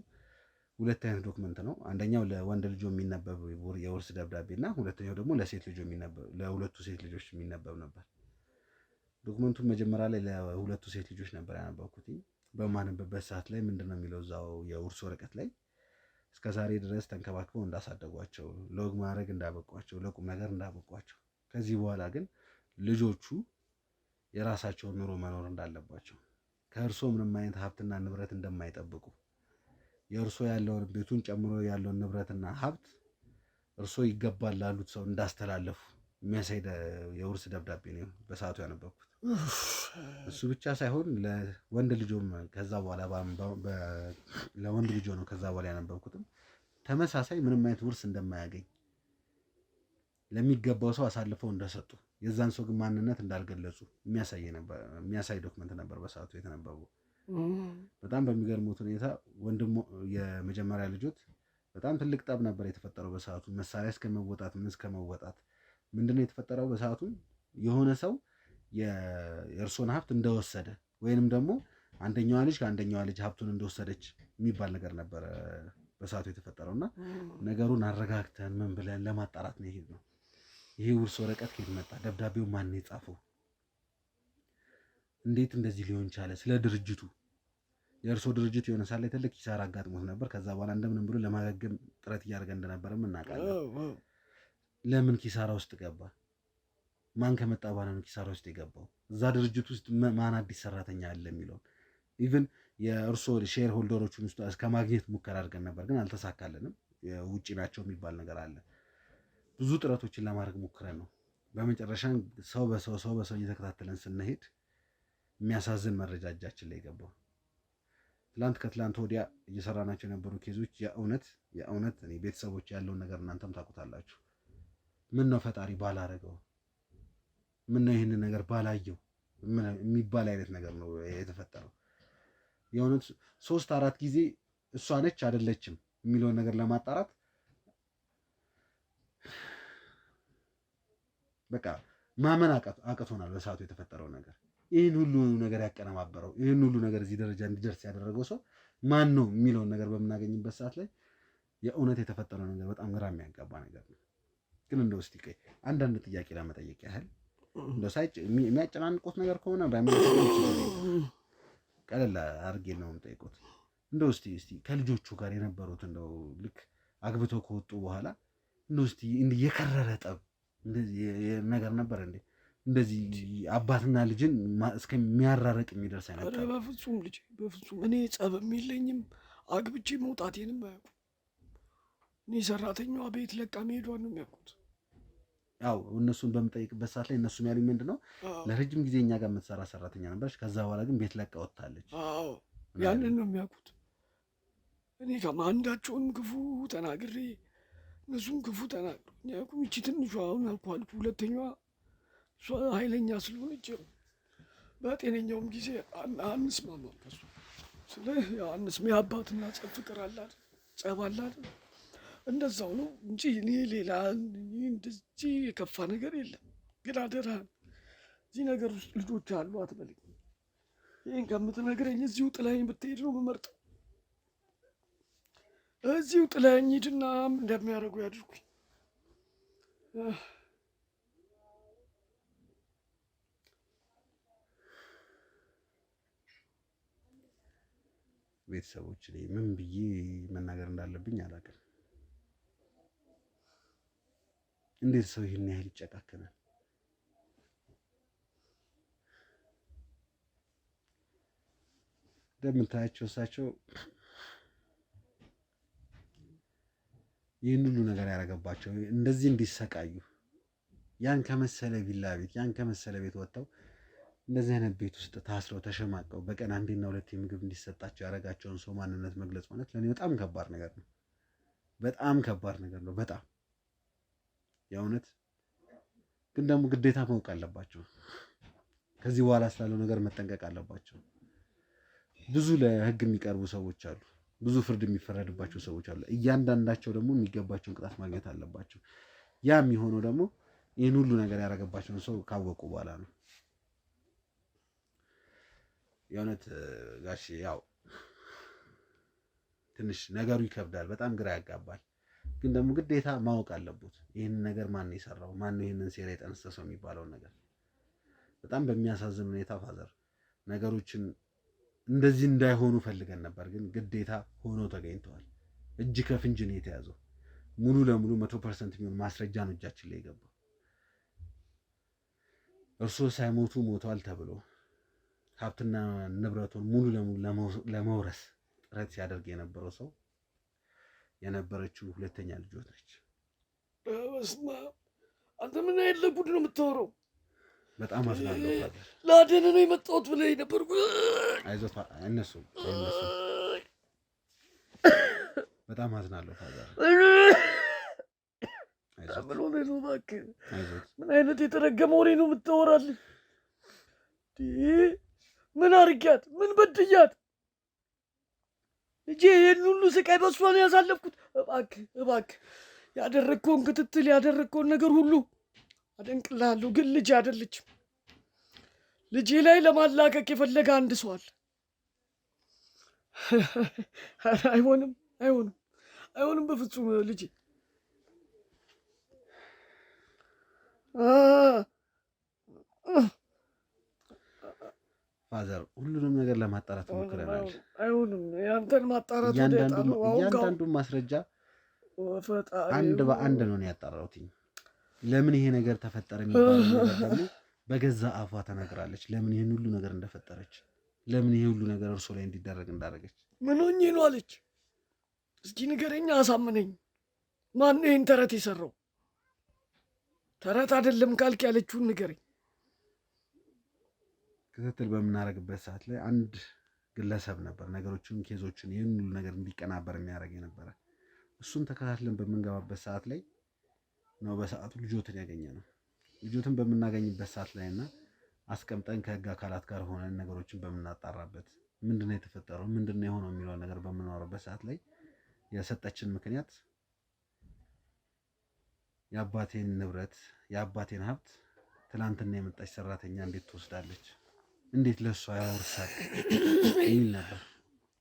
2 አይነት ዶክመንት ነው። አንደኛው ለወንድ ልጆ የሚነበብ የውርስ ደብዳቤ እና ሁለተኛው ደግሞ ለሴት ልጆ የሚነበብ ለሁለቱ ሴት ልጆች የሚነበብ ነበር። ዶክመንቱን መጀመሪያ ላይ ለሁለቱ ሴት ልጆች ነበር ያነበብኩት። በማነበበት ሰዓት ላይ ምንድነው የሚለው እዛው የውርስ ወረቀት ላይ እስከ ዛሬ ድረስ ተንከባክበው እንዳሳደጓቸው፣ ለወግ ማድረግ እንዳበቋቸው፣ ለቁም ነገር እንዳበቋቸው፣ ከዚህ በኋላ ግን ልጆቹ የራሳቸውን ኑሮ መኖር እንዳለባቸው፣ ከእርሶ ምንም አይነት ሀብትና ንብረት እንደማይጠብቁ፣ የእርሶ ያለውን ቤቱን ጨምሮ ያለውን ንብረትና ሀብት እርሶ ይገባል ላሉት ሰው እንዳስተላለፉ የሚያሳይ የውርስ ደብዳቤ ነው በሰዓቱ ያነበብኩት። እሱ ብቻ ሳይሆን ለወንድ ልጆም ከዛ በኋላ ለወንድ ልጆ ነው ከዛ በኋላ ያነበብኩትም ተመሳሳይ ምንም አይነት ውርስ እንደማያገኝ ለሚገባው ሰው አሳልፈው እንደሰጡ የዛን ሰው ግን ማንነት እንዳልገለጹ የሚያሳይ ዶክመንት ነበር በሰዓቱ የተነበበው። በጣም በሚገርሙት ሁኔታ ወንድሞ የመጀመሪያ ልጆት በጣም ትልቅ ጠብ ነበር የተፈጠረው በሰዓቱ። መሳሪያ እስከመወጣት እስከመወጣት ምንድነው የተፈጠረው በሰዓቱ የሆነ ሰው የእርሶን ሀብት እንደወሰደ ወይንም ደግሞ አንደኛዋ ልጅ ከአንደኛዋ ልጅ ሀብቱን እንደወሰደች የሚባል ነገር ነበረ በሰዓቱ የተፈጠረውና ነገሩን አረጋግተን ምን ብለን ለማጣራት ነው የሄድነው። ይሄ ውርስ ወረቀት ከየት መጣ? ደብዳቤው ማን የጻፈው? እንዴት እንደዚህ ሊሆን ቻለ? ስለ ድርጅቱ የእርሶ ድርጅት የሆነ ሳለ ትልቅ ኪሳራ አጋጥሞት ነበር። ከዛ በኋላ እንደምንም ብሎ ለማገገም ጥረት እያደረገ እንደነበረም እናውቃለን። ለምን ኪሳራ ውስጥ ገባ? ማን ከመጣ በኋላ ነው ኪሳራ ውስጥ የገባው? እዛ ድርጅት ውስጥ ማን አዲስ ሰራተኛ አለ የሚለውን ኢቭን የእርሶ ሼር ሆልደሮቹን ውስጥ እስከ ማግኘት ሙከራ አድርገን ነበር፣ ግን አልተሳካልንም። ውጪ ናቸው የሚባል ነገር አለ። ብዙ ጥረቶችን ለማድረግ ሞክረን ነው በመጨረሻ ሰው በሰው እየተከታተለን ስንሄድ የሚያሳዝን መረጃ እጃችን ላይ ገባው። ከትላንት ወዲያ እየሰራናቸው የነበሩ ኬዞች የእውነት እኔ ቤተሰቦች ያለውን ነገር እናንተም ታውቁታላችሁ። ምን ነው ፈጣሪ ባላረገው፣ ምን ነው ይህንን ነገር ባላየው የሚባል አይነት ነገር ነው የተፈጠረው። የእውነት 3-4 ጊዜ እሷ ነች አይደለችም የሚለውን ነገር ለማጣራት በቃ ማመን አቅቶናል በሰዓቱ የተፈጠረው ነገር። ይህን ሁሉ ነገር ያቀነባበረው ይህን ሁሉ ነገር እዚህ ደረጃ እንዲደርስ ያደረገው ሰው ማን ነው የሚለውን ነገር በምናገኝበት ሰዓት ላይ የእውነት የተፈጠረው ነገር በጣም ግራ የሚያጋባ ነገር ነው። ግን እንደው እስቲ ቆይ አንዳንድ ጥያቄ ለመጠየቅ ያህል እንደው የሚያጨናንቁት ነገር ከሆነ ቀለል አድርጌ ነው የምጠይቁት። እንደው እስቲ ከልጆቹ ጋር የነበሩት እንደው ልክ አግብቶ ከወጡ በኋላ እንደው እስቲ የከረረ ጠብ እንደዚህ ነገር ነበር እንዴ? እንደዚህ አባትና ልጅን እስከሚያራርቅ የሚደርስ አይነት? ኧረ በፍጹም ልጅ በፍጹም እኔ ጸብም የለኝም። አግብቼ መውጣቴንም አያውቁም። እኔ ሰራተኛዋ ቤት ለቃ መሄዷን ነው የሚያውቁት። ያው እነሱን በምጠይቅበት ሰዓት ላይ እነሱም ያሉኝ ምንድን ነው ለረጅም ጊዜ እኛ ጋር የምትሰራ ሰራተኛ ነበረች፣ ከዛ በኋላ ግን ቤት ለቃ ወጥታለች። አዎ ያንን ነው የሚያውቁት። እኔ ከማንዳቸውን ክፉ ተናግሬ እነሱም ክፉ ተናግሮ ያውቁም። ይቺ ትንሿ አሁን አልኩ ሁለተኛዋ እሷ ኃይለኛ ስለሆነች በጤነኛውም ጊዜ አንስማማም ከሱ ስለ አንስም የአባትና ጸብ ፍቅር አላት ጸብ አላት እንደዛው ነው እንጂ እኔ ሌላ እንደዚህ የከፋ ነገር የለም። ግን አደራህን እዚህ ነገር ውስጥ ልጆች አሉ አትበለኝ። ይህን ከምትነግረኝ እዚሁ ጥላኝ ብትሄድ ነው የምመርጠው። እዚሁ ጥላኝ ሂድና እንደሚያደርጉ ያድርጉኝ። ቤተሰቦች ላይ ምን ብዬ መናገር እንዳለብኝ አላውቅም። እንዴት ሰው ይህን ያህል ይጨካከናል? እንደምታያቸው እሳቸው ይህን ሁሉ ነገር ያደረገባቸው እንደዚህ እንዲሰቃዩ ያን ከመሰለ ቪላ ቤት ያን ከመሰለ ቤት ወጥተው እንደዚህ አይነት ቤት ውስጥ ታስረው ተሸማቀው በቀን አንዴና ሁለቴ ምግብ እንዲሰጣቸው ያደረጋቸውን ሰው ማንነት መግለጽ ማለት ለእኔ በጣም ከባድ ነገር ነው። በጣም ከባድ ነገር ነው። በጣም የእውነት ግን ደግሞ ግዴታ ማወቅ አለባቸው። ከዚህ በኋላ ስላለው ነገር መጠንቀቅ አለባቸው። ብዙ ለህግ የሚቀርቡ ሰዎች አሉ። ብዙ ፍርድ የሚፈረድባቸው ሰዎች አሉ። እያንዳንዳቸው ደግሞ የሚገባቸውን ቅጣት ማግኘት አለባቸው። ያ የሚሆነው ደግሞ ይህን ሁሉ ነገር ያደረገባቸውን ሰው ካወቁ በኋላ ነው። የእውነት ጋሽ ያው ትንሽ ነገሩ ይከብዳል፣ በጣም ግራ ያጋባል። ግን ደግሞ ግዴታ ማወቅ አለበት ይህንን ነገር ማን የሰራው ማን ነው ይህንን ሴራ የጠነሰሰው የሚባለውን ነገር። በጣም በሚያሳዝን ሁኔታ ፋዘር ነገሮችን እንደዚህ እንዳይሆኑ ፈልገን ነበር፣ ግን ግዴታ ሆኖ ተገኝተዋል። እጅ ከፍንጅ ነው የተያዘው። ሙሉ ለሙሉ 100% የሚሆን ማስረጃ ነው እጃችን ላይ የገባው። እርስዎ ሳይሞቱ ሞቷል ተብሎ ሀብትና ንብረቱን ሙሉ ለሙሉ ለመውረስ ጥረት ሲያደርግ የነበረው ሰው የነበረችው ሁለተኛ ልጆት ነች። በስመ አብ! አንተ ምን አይነት ጉድ ነው የምታወራው? በጣም አዝናለሁ ፋዘር። ላደን ነው የመጣሁት ብለህ ነበር። አይዞህ እነሱ በጣም አዝናለሁ ፋዘር። ምን ሆነህ ነው እባክህ? ምን አይነት የተረገመ ወሬ ነው የምታወራልኝ? ምን አርጊያት? ምን በድያት? ልጄ ይህን ሁሉ ስቃይ በሷ ነው ያሳለፍኩት። እባክህ ያደረግከውን ክትትል ያደረግከውን ነገር ሁሉ አደንቅልሃለሁ። ግን ልጄ አይደለችም። ልጄ ላይ ለማላቀቅ የፈለገ አንድ ሰው አለ። አይሆንም በፍጹም ልጄ። ፋዘር ሁሉንም ነገር ለማጣራት ሞክረናል። አይሆንም። ያንተን ማጣራት እያንዳንዱን ማስረጃ አንድ በአንድ ነው ያጣራሁት። ለምን ይሄ ነገር ተፈጠረ የሚባለው ነገር ደግሞ በገዛ አፏ ተናግራለች። ለምን ይሄን ሁሉ ነገር እንደፈጠረች፣ ለምን ይሄ ሁሉ ነገር እርሶ ላይ እንዲደረግ እንዳደረገች። ምን ሆኜ ነው አለች? እስኪ ንገረኛ፣ አሳምነኝ። ማን ነው ይህን ተረት የሰራው? ተረት አይደለም ካልክ ያለችውን ንገረኝ። ክትትል በምናደርግበት ሰዓት ላይ አንድ ግለሰብ ነበር ነገሮችን፣ ኬዞችን ይህን ሁሉ ነገር እንዲቀናበር የሚያደርግ የነበረ። እሱን ተከታትለን በምንገባበት ሰዓት ላይ ነው በሰዓቱ ልጆትን ያገኘ ነው። ልጆትን በምናገኝበት ሰዓት ላይ እና አስቀምጠን ከህግ አካላት ጋር ሆነን ነገሮችን በምናጣራበት ምንድነው የተፈጠረው ምንድነው የሆነው የሚለው ነገር በምናወራበት ሰዓት ላይ የሰጠችን ምክንያት የአባቴን ንብረት የአባቴን ሀብት ትላንትና የመጣች ሰራተኛ እንዴት ትወስዳለች? እንዴት ለእሷ ያወርሳል የሚል ነበር።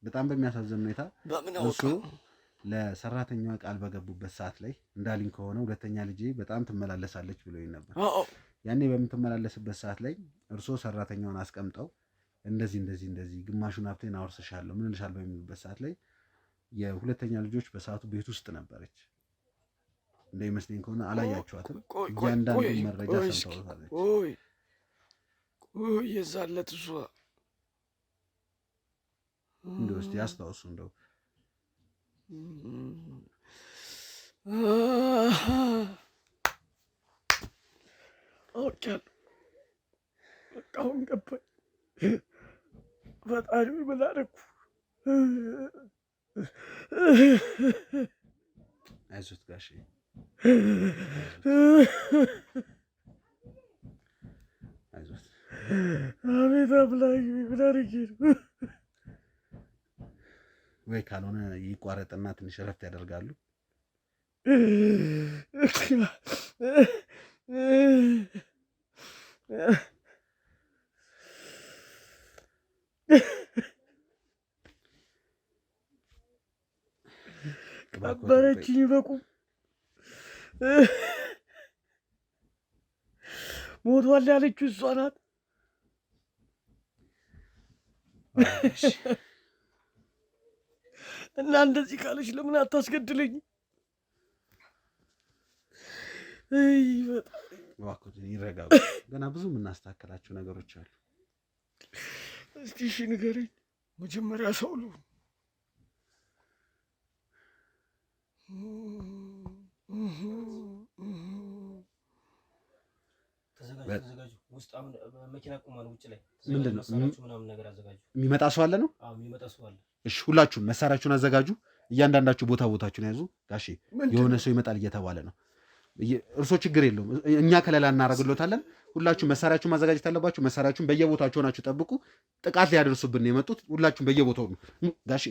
በጣም በሚያሳዝን ሁኔታ እሱ ለሰራተኛዋ ቃል በገቡበት ሰዓት ላይ እንዳልኝ ከሆነ ሁለተኛ ልጄ በጣም ትመላለሳለች ብሎኝ ነበር። ያኔ በምትመላለስበት ሰዓት ላይ እርሶ ሰራተኛውን አስቀምጠው እንደዚህ ግማሹን ሀብቴን አወርስሻለሁ ምን እልሻለሁ በሚሉበት ሰዓት ላይ የሁለተኛ ልጆች በሰዓቱ ቤት ውስጥ ነበረች። እንደሚመስለኝ ከሆነ አላያችኋትም። እያንዳንዱ መረጃ ሰምተውታለች። የዛን ዕለት እሷ እንደው እስኪ ያስታውሱ እንደው አውቄያለሁ። በቃ አሁን ገባኝ። ፈጣሪ ምን አደረኩ? አይዞት ጋሼ አይዞት። አቤት አምላክ ምን አድርጌ ነው? ወይ ካልሆነ ይቋረጥና ትንሽ እረፍት ያደርጋሉ። ቀበረችኝ በቁም ሞቷል ያለችው እሷ ናት። እና እንደዚህ ካለች ለምን አታስገድለኝ? እባክዎትን ይረጋጉ። ገና ብዙ የምናስተካከላቸው ነገሮች አሉ። እስቲ እሺ ንገረኝ። መጀመሪያ ሰው ልሁን። ተዘጋጁ። ውስጥ አሁን መኪና ቆሟል። ውጭ ላይ ምንድን ነው ምናምን ነገር አዘጋጁ። የሚመጣ ሰው አለ ነው? አዎ የሚመጣ ሰው አለ። እሺ ሁላችሁም መሳሪያችሁን አዘጋጁ። እያንዳንዳችሁ ቦታችሁን ያዙ። ጋሼ የሆነ ሰው ይመጣል እየተባለ ነው። እርሶ ችግር የለውም እኛ ከለላ እናደርግሎታለን። ሁላችሁም መሳሪያችሁን ማዘጋጀት አለባችሁ። መሳሪያችሁን በየቦታችሁ ሆናችሁ ጠብቁ። ጥቃት ሊያደርሱብን ነው የመጡት። ሁላችሁም በየቦታው ነው። ጋሼ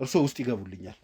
እርሶ ውስጥ ይገቡልኛል።